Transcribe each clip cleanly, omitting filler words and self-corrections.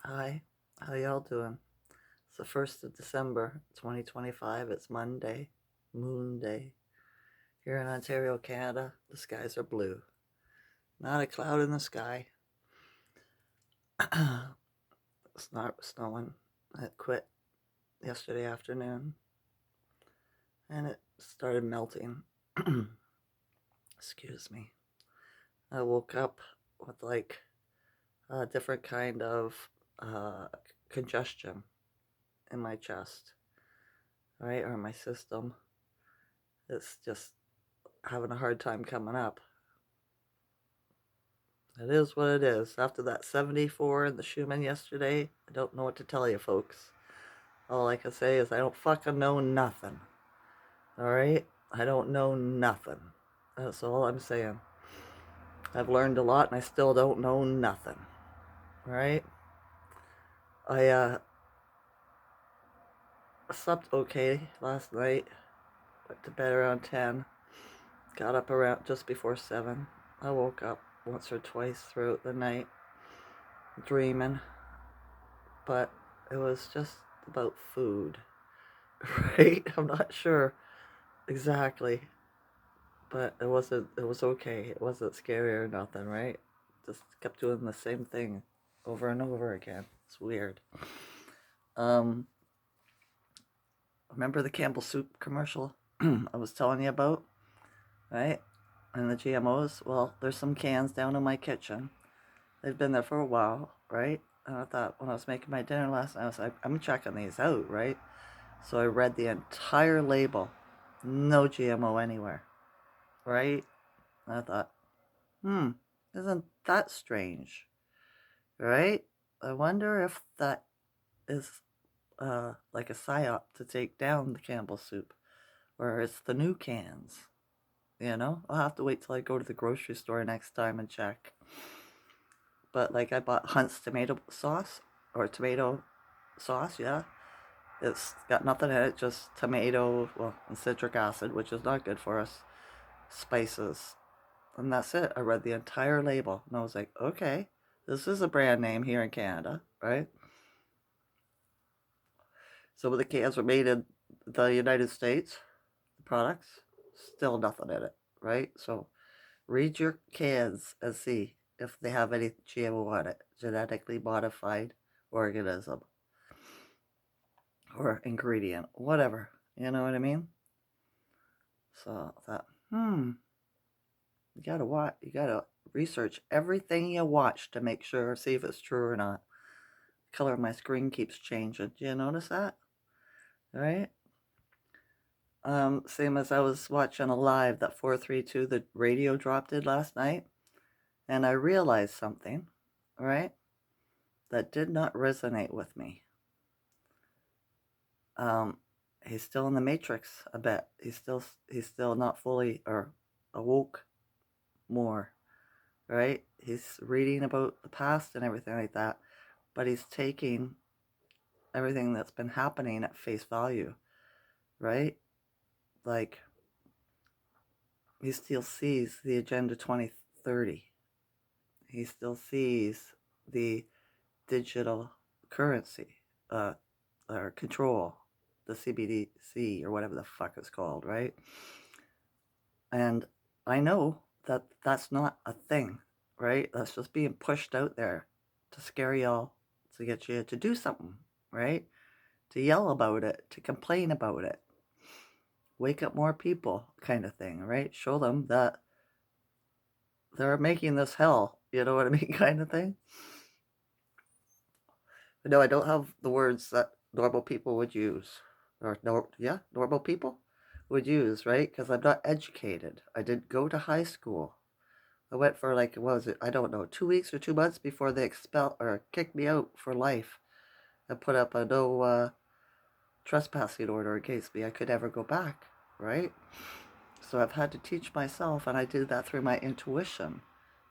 Hi, how y'all doing? It's the 1st of December, 2025. It's Monday, Moon Day. Here in Ontario, Canada, the skies are blue. Not a cloud in the sky. It's not snowing. It quit yesterday afternoon and it started melting. Excuse me. I woke up with like a different kind of uh, congestion in my chest, right, or my system. It's just having a hard time coming up. It is what it is. After that 74 in the Schumann yesterday, I don't know what to tell you, folks. All I can say is I don't fucking know nothing. Alright? I don't know nothing. That's all I'm saying. I've learned a lot and I still don't know nothing. Alright? I slept okay last night. Went to bed around 10. Got up around just before 7. I woke up once or twice throughout the night dreaming. But it was just about food. Right? I'm not sure exactly, but it was okay. It wasn't scary or nothing, right? Just kept doing the same thing over and over again. It's weird. Um, remember the Campbell soup commercial I was telling you about, right? And the GMOs? Well, there's some cans down in my kitchen. They've been there for a while, right? And I thought when I was making my dinner last night, I was like, I'm checking these out, right? So I read the entire label. No GMO anywhere, right? And I thought, isn't that strange, right? I wonder if that is like a psyop to take down the Campbell soup, or it's the new cans. I'll have to wait till I go to the grocery store next time and check. But like I bought Hunt's tomato sauce or tomato sauce, yeah. It's got nothing in it, just tomato, well, and citric acid, which is not good for us, spices, and that's it. I read the entire label and I was like, okay, this is a brand name here in Canada, right? Some of the cans were made in the United States, the products, still nothing in it, right? So read your cans and see if they have any GMO on it, genetically modified organism or ingredient, whatever. You know what I mean? So I thought, you gotta research everything you watch to make sure, see if it's true or not. The color of my screen keeps changing. Do you notice that? All right. Same as I was watching a live that 432 the radio drop did last night, and I realized something, right, that did not resonate with me. Um, he's still in the matrix a bit. He's still not fully or awoke more, right? He's reading about the past and everything like that, but he's taking everything that's been happening at face value, right? Like he still sees the Agenda 2030. He still sees the digital currency uh, or control, the CBDC or whatever the fuck it's called, right? And I know that that's not a thing, right? That's just being pushed out there to scare y'all, to get you to do something, right? To yell about it, to complain about it, wake up more people, kind of thing, right? Show them that they're making this hell, you know what I mean, kind of thing. But no, I don't have the words that normal people would use, or no, yeah, normal people would use, right? Because I'm not educated. I didn't go to high school. I went for like, what was it? I don't know, 2 weeks or 2 months before they expelled or kicked me out for life and put up a no trespassing order against me. I could never go back, right? So I've had to teach myself, and I do that through my intuition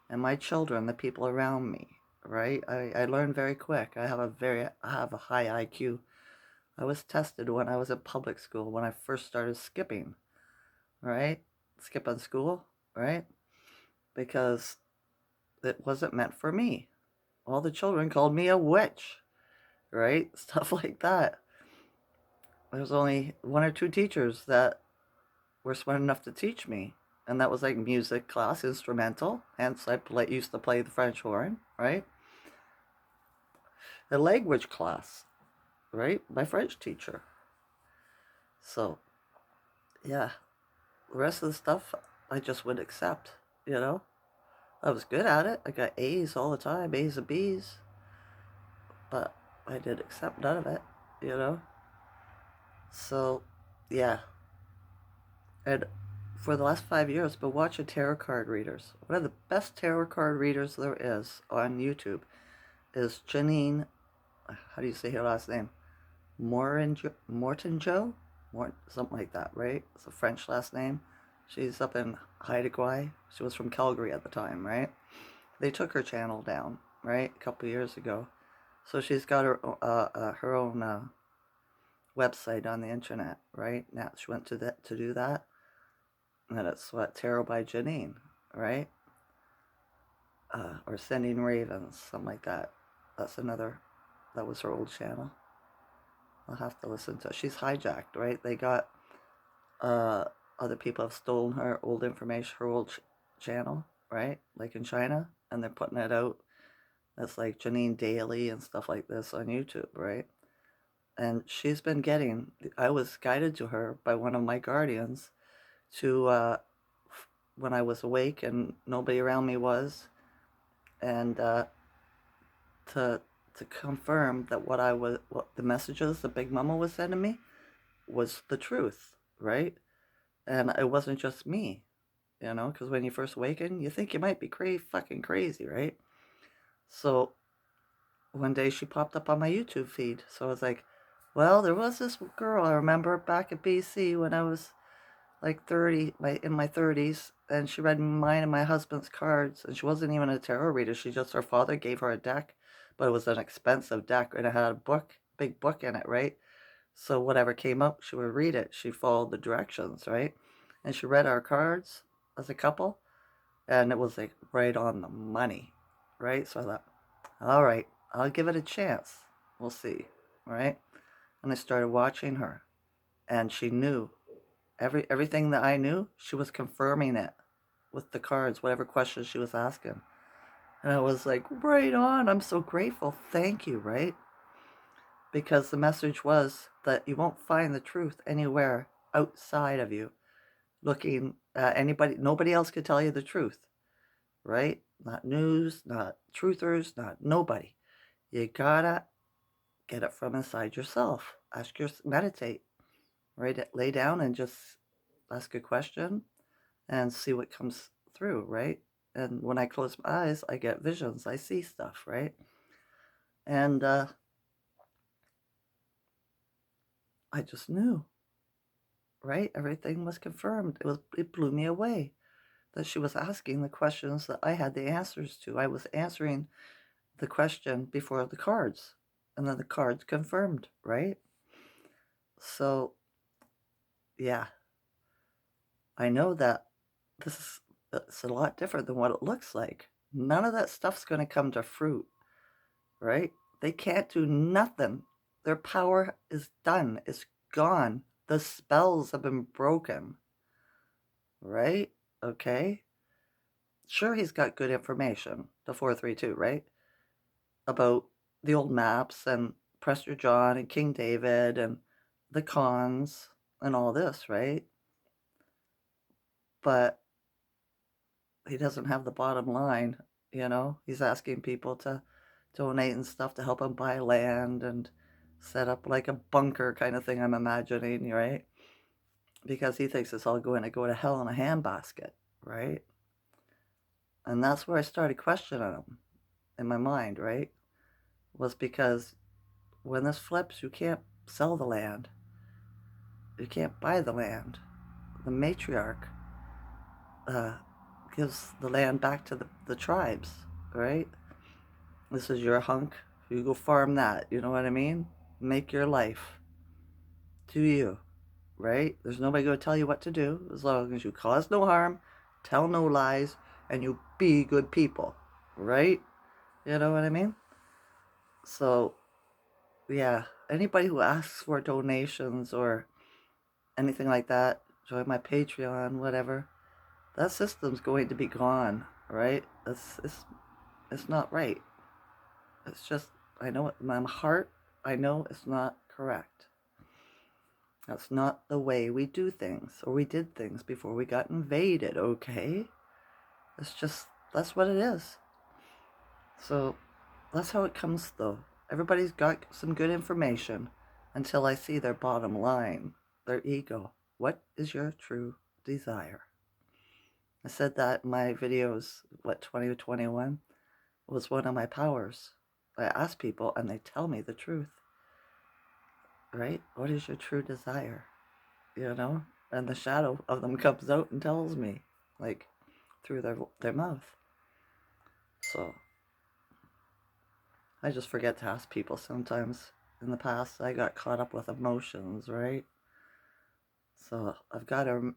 and my children, the people around me, right? I learn very quick. I have a high IQ. I was tested when I was in public school when I first started skipping, right? Skipping school, right? Because it wasn't meant for me. All the children called me a witch, right? Stuff like that. There's only one or two teachers that were smart enough to teach me, and that was like music class, instrumental. Hence, used to play the French horn, right? A language class, right? My French teacher. So, yeah, the rest of the stuff I just would accept, you know? I was good at it. I got A's all the time, A's and B's, but I did accept none of it, you know? So, yeah. And for the last 5 years, I've been watching tarot card readers. One of the best tarot card readers there is on YouTube is Janine. How do you say her last name? Morton Joe? Something like that, right? It's a French last name. She's up in Haida. She was from Calgary at the time, right? They took her channel down, right, a couple years ago. So she's got her own website on the internet, right? Now she went to do that, and it's what, Tarot by Janine, right? Or Sending Ravens, something like that. That was her old channel. I'll have to listen to it. She's hijacked, right? They got, uh, other people have stolen her old information, her old channel, right? Like in China, and they're putting it out. It's like Janine Daily and stuff like this on YouTube, right? And she's been getting, I was guided to her by one of my guardians to, when I was awake and nobody around me was, and to to confirm that what the messages the Big Mama was sending me was the truth, right? And it wasn't just me, you know, because when you first awaken, you think you might be fucking crazy, right? So one day she popped up on my YouTube feed, so I was like, well, there was this girl I remember back at BC when I was like 30, in my 30s, and she read mine and my husband's cards, and she wasn't even a tarot reader. Her father gave her a deck, but it was an expensive deck, and it had a big book in it, right? So whatever came up, she would read it. She followed the directions, right? And she read our cards as a couple, and it was like right on the money, right? So I thought, all right, I'll give it a chance. We'll see, right? And I started watching her, and she knew everything that I knew. She was confirming it with the cards, whatever questions she was asking. And I was like, right on. I'm so grateful. Thank you, right? Because the message was that you won't find the truth anywhere outside of you. Looking at anybody, nobody else could tell you the truth, right? Not news, not truthers, not nobody. You gotta get it from inside yourself. Meditate, right? Lay down and just ask a question and see what comes through, right? And when I close my eyes, I get visions. I see stuff, right? And I just knew, right? Everything was confirmed. It blew me away that she was asking the questions that I had the answers to. I was answering the question before the cards, and then the cards confirmed, right? So, yeah, I know that this is it's a lot different than what it looks like. None of that stuff's going to come to fruit, right? They can't do nothing. Their power is done. It's gone. The spells have been broken, right? Okay. Sure, he's got good information, the 432, right? About the old maps and Prester John and King David and the cons and all this, right? But he doesn't have the bottom line, you know? He's asking people to donate and stuff to help him buy land and set up like a bunker kind of thing, I'm imagining, right? Because he thinks it's all going to go to hell in a handbasket, right? And that's where I started questioning him in my mind, right? Was because when this flips, you can't sell the land. You can't buy the land. The matriarch uh, gives the land back to the tribes, right? This is your hunk. You go farm that. You know what I mean? Make your life to you, right? There's nobody going to tell you what to do as long as you cause no harm, tell no lies, and you be good people, right? You know what I mean? So, yeah, anybody who asks for donations or anything like that, join my Patreon, whatever, that system's going to be gone, right? It's not right. It's just, I know it in my heart, I know it's not correct. That's not the way we do things, or we did things before we got invaded, okay? It's just, that's what it is. So, that's how it comes, though. Everybody's got some good information until I see their bottom line, their ego. What is your true desire? I said that in my videos, 2021 was one of my powers. I ask people and they tell me the truth, right? What is your true desire? You know? And the shadow of them comes out and tells me, like, through their mouth. So, I just forget to ask people sometimes. In the past, I got caught up with emotions, right? So, I've got to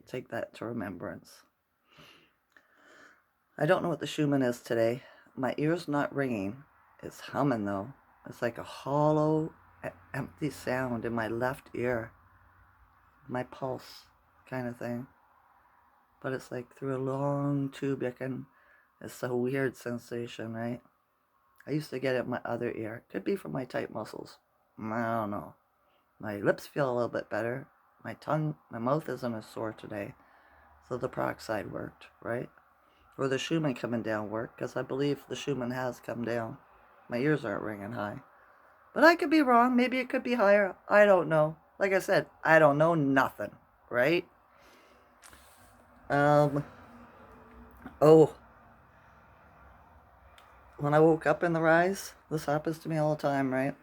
take that to remembrance. I don't know what the Schumann is today. My ear's not ringing. It's humming, though. It's like a hollow, empty sound in my left ear. My pulse kind of thing. But it's like through a long tube you can... It's a weird sensation, right? I used to get it in my other ear. Could be from my tight muscles. I don't know. My lips feel a little bit better. My mouth isn't as sore today. So the peroxide worked, right? Or the Schumann coming down worked, because I believe the Schumann has come down. My ears aren't ringing high. But I could be wrong. Maybe it could be higher. I don't know. Like I said, I don't know nothing, right? Oh, when I woke up in the rise, this happens to me all the time, right?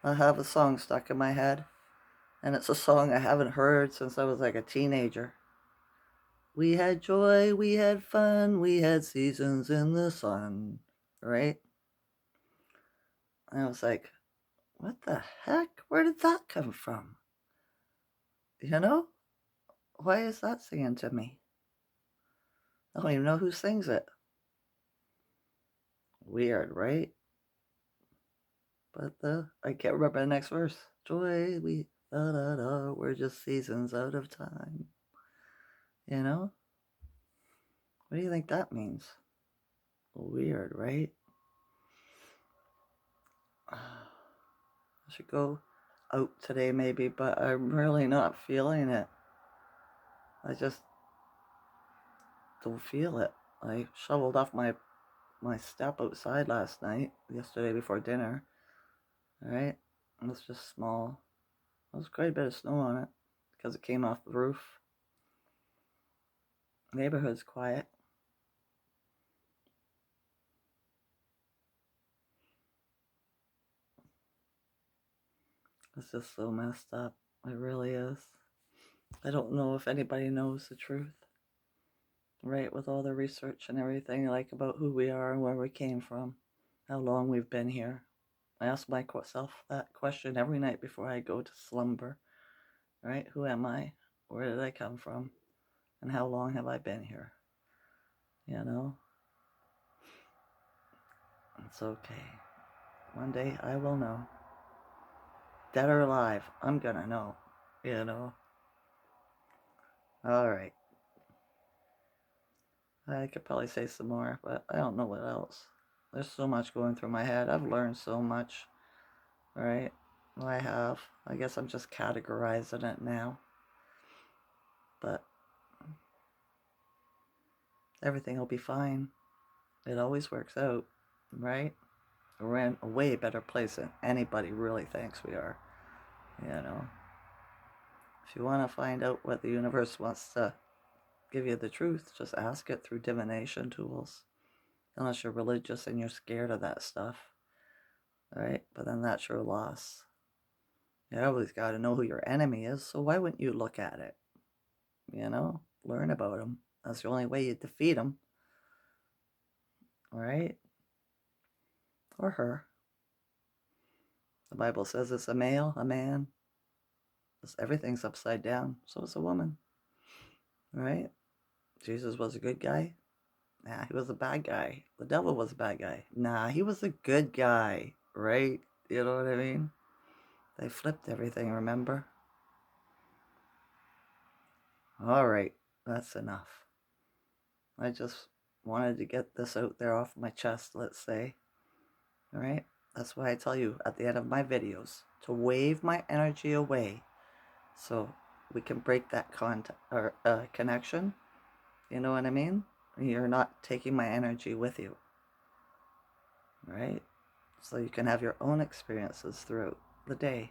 I have a song stuck in my head, and it's a song I haven't heard since I was like a teenager. We had joy, we had fun, we had seasons in the sun, right? And I was like, what the heck? Where did that come from? You know? Why is that singing to me? I don't even know who sings it. Weird, right? But I can't remember the next verse. Joy, we da da da, we're just seasons out of time. You know? What do you think that means? Weird, right? I should go out today maybe, but I'm really not feeling it. I just don't feel it. I shoveled off my step outside yesterday before dinner. Alright? It was just small. There was quite a bit of snow on it because it came off the roof. Neighborhood's quiet. It's just so messed up. It really is. I don't know if anybody knows the truth, right? With all the research and everything, like about who we are and where we came from, how long we've been here. I ask myself that question every night before I go to slumber, right? Who am I? Where did I come from? And how long have I been here? You know? It's okay. One day I will know. Dead or alive, I'm gonna know. You know? Alright. I could probably say some more, but I don't know what else. There's so much going through my head. I've learned so much, right? Well, I have. I guess I'm just categorizing it now. But everything will be fine. It always works out, right? We're in a way better place than anybody really thinks we are, you know? If you want to find out what the universe wants to give you the truth, just ask it through divination tools. Unless you're religious and you're scared of that stuff, right? But then that's your loss. You always got to know who your enemy is, so why wouldn't you look at it? You know, learn about him. That's the only way you defeat him, right? Or her. The Bible says it's a male, a man. Everything's upside down, so it's a woman, right? Jesus was a good guy. Nah, he was a bad guy. The devil was a bad guy. Nah, he was a good guy, right? You know what I mean? They flipped everything, remember? All right, that's enough. I just wanted to get this out there off my chest, let's say. All right? That's why I tell you at the end of my videos to wave my energy away so we can break that connection. You know what I mean? You're not taking my energy with you. Right? So you can have your own experiences throughout the day.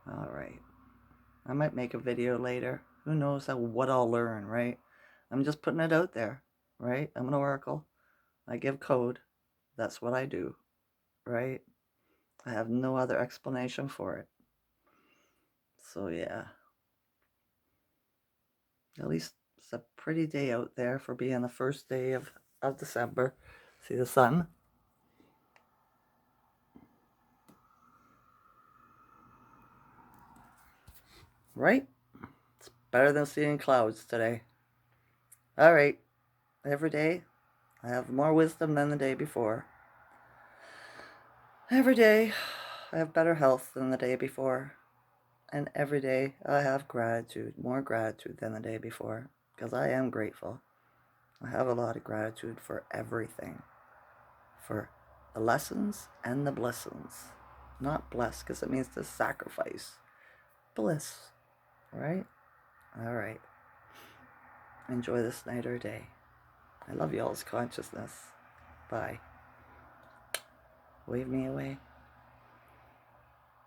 All right. I might make a video later. Who knows what I'll learn, right? I'm just putting it out there, right? I'm an oracle. I give code. That's what I do, right? I have no other explanation for it. So yeah. At least it's a pretty day out there for being the first day of December. See the sun? Right? It's better than seeing clouds today. All right. Every day I have more wisdom than the day before. Every day I have better health than the day before. And every day I have gratitude, more gratitude than the day before. Because I am grateful. I have a lot of gratitude for everything. For the lessons and the blessings. Not bless, because it means to sacrifice. Bliss. Right? All right. Enjoy this night or day. I love y'all's consciousness. Bye. Wave me away.